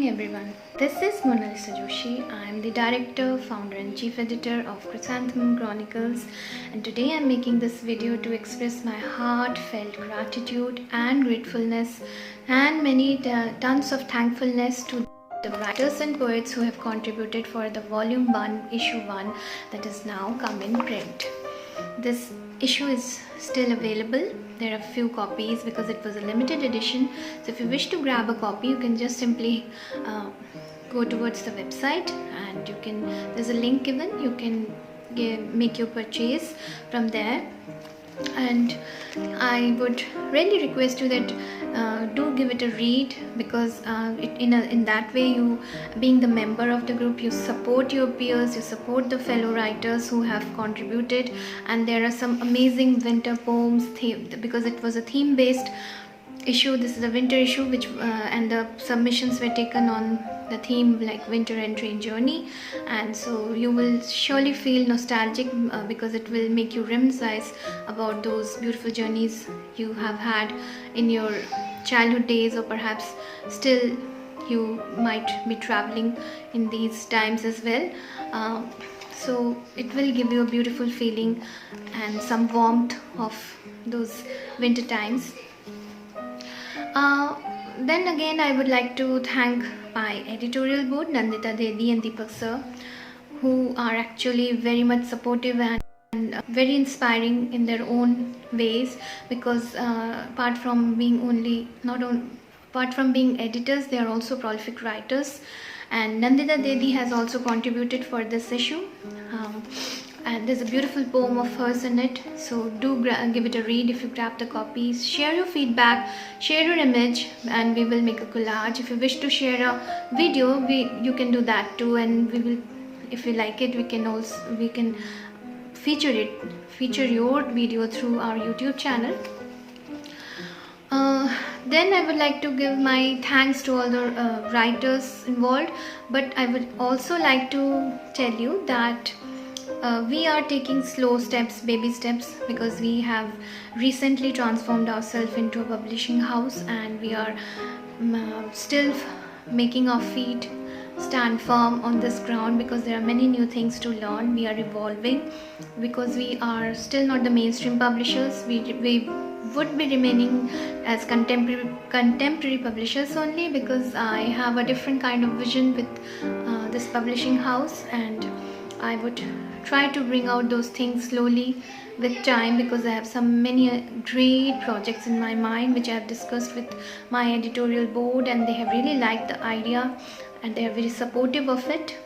morning everyone. This is Mona Lisa Joshi. I am the director, founder and chief editor of Chrysanthemum Chronicles, and today I am making this video to express my heartfelt gratitude and gratefulness and many tons of thankfulness to the writers and poets who have contributed for the volume 1 issue 1 that is now come in print. This issue is still available. There are few copies because it was a limited edition, so if you wish to grab a copy you can just simply go towards the website and you can, there's a link given, you can make your purchase from there. And I would really request you that do give it a read, because in that way, you being the member of the group, you support your peers, you support the fellow writers who have contributed. And there are some amazing winter poems because it was a theme based issue. This is a winter issue which and the submissions were taken on the theme like winter and train journey, and so you will surely feel nostalgic because it will make you reminisce about those beautiful journeys you have had in your childhood days, or perhaps still you might be traveling in these times as well. So it will give you a beautiful feeling and some warmth of those winter times. Then again, I would like to thank my editorial board, Nandita Dedi and Deepak sir, who are actually very much supportive and very inspiring in their own ways, because apart from being editors, they are also prolific writers. And Nandita Dedi has also contributed for this issue. And there's a beautiful poem of hers in it, so do give it a read if you grab the copies. Share your feedback, share your image, and we will make a collage. If you wish to share a video, you can do that too, and we will, if you like it, we can feature your video through our YouTube channel. Then I would like to give my thanks to all the writers involved, but I would also like to tell you that we are taking slow steps, baby steps, because we have recently transformed ourselves into a publishing house, and we are still making our feet stand firm on this ground, because there are many new things to learn. We are evolving because we are still not the mainstream publishers. We would be remaining as contemporary publishers only, because I have a different kind of vision with this publishing house, and I would try to bring out those things slowly with time, because I have many great projects in my mind which I have discussed with my editorial board, and they have really liked the idea and they are very supportive of it.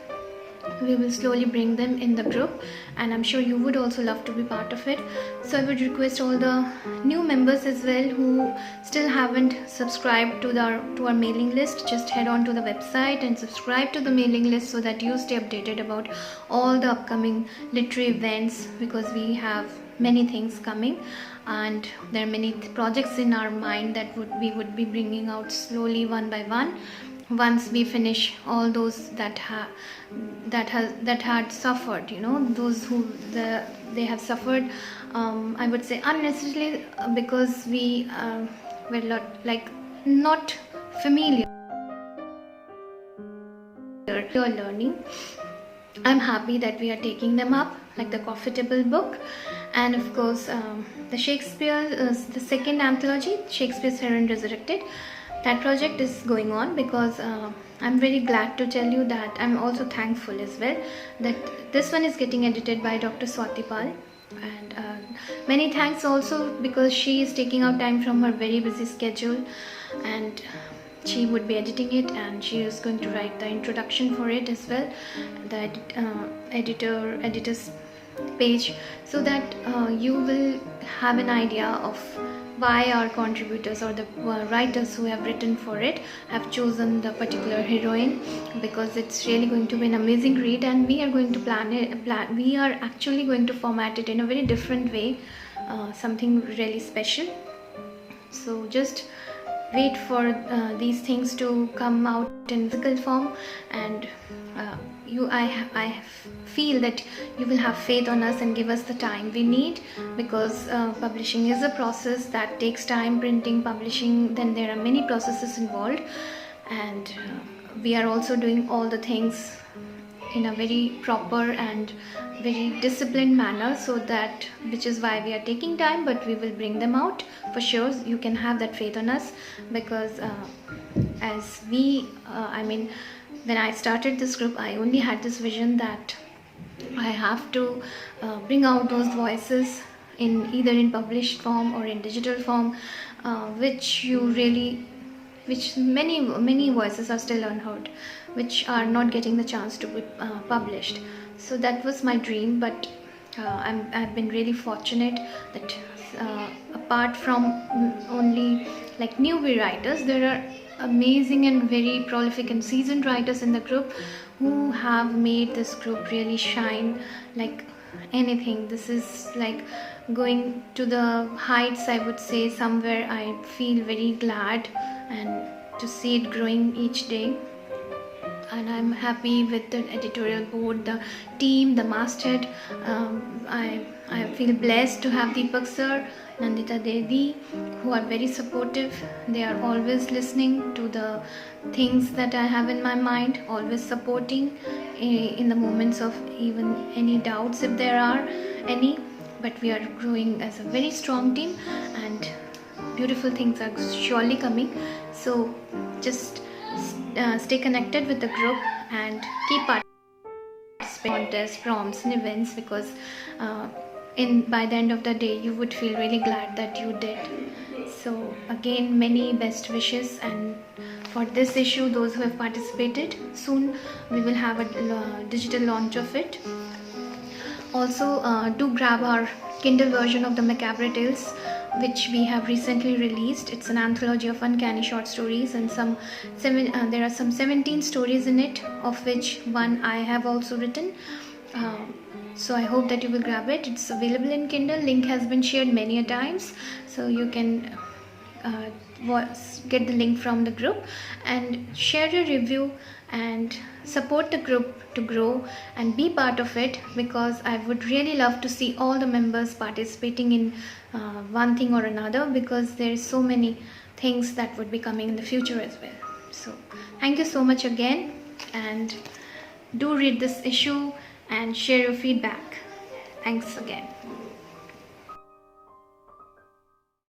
We will slowly bring them in the group, and I'm sure you would also love to be part of it. So I would request all the new members as well who still haven't subscribed to our mailing list, just head on to the website and subscribe to the mailing list so that you stay updated about all the upcoming literary events, because we have many things coming and there are many projects in our mind that we would be bringing out slowly one by one, once we finish all those that had suffered, those who they have suffered, I would say unnecessarily, because we were not familiar with learning. I'm happy that we are taking them up, like the Coffee Table book, and of course the Shakespeare, the second anthology, Shakespeare's Heron Resurrected. That project is going on, because I'm very glad to tell you that I'm also thankful as well that this one is getting edited by Dr. Swati Pal, and many thanks also because she is taking out time from her very busy schedule, and she would be editing it, and she is going to write the introduction for it as well, the editor's page, so that you will have an idea of why our contributors or the writers who have written for it have chosen the particular heroine, because it's really going to be an amazing read, and we are going to we are actually going to format it in a very different way, something really special. So just wait for these things to come out in physical form, and I feel that you will have faith on us and give us the time we need, because publishing is a process that takes time. Printing, publishing, then there are many processes involved, and we are also doing all the things in a very proper and very disciplined manner, so that, which is why we are taking time, but we will bring them out for sure. You can have that faith on us, because as we I mean, when I started this group, I only had this vision that I have to bring out those voices in either in published form or in digital form, which many voices are still unheard, which are not getting the chance to be published. So that was my dream, but I've been really fortunate that apart from only like newbie writers, there are amazing and very prolific and seasoned writers in the group who have made this group really shine like anything. This is like going to the heights, I would say. Somewhere I feel very glad and to see it growing each day, and I'm happy with the editorial board, the team, the masthead. I feel blessed to have Deepak sir, Nandita Devi, who are very supportive. They are always listening to the things that I have in my mind, always supporting in the moments of even any doubts, if there are any. But we are growing as a very strong team, and beautiful things are surely coming. So just stay connected with the group and keep participating in contests, prompts and events, because by the end of the day you would feel really glad that you did. So again, many best wishes, and for this issue, those who have participated, soon we will have a digital launch of it. Also do grab our Kindle version of the Macabre Tales, which we have recently released. It's an anthology of uncanny short stories, and there are some 17 stories in it, of which one I have also written. So I hope that you will grab it. It's available in Kindle. Link has been shared many a times, so you can get the link from the group and share your review and support the group to grow and be part of it, because I would really love to see all the members participating in one thing or another, because there is so many things that would be coming in the future as well. So thank you so much again, and do read this issue and share your feedback. Thanks again.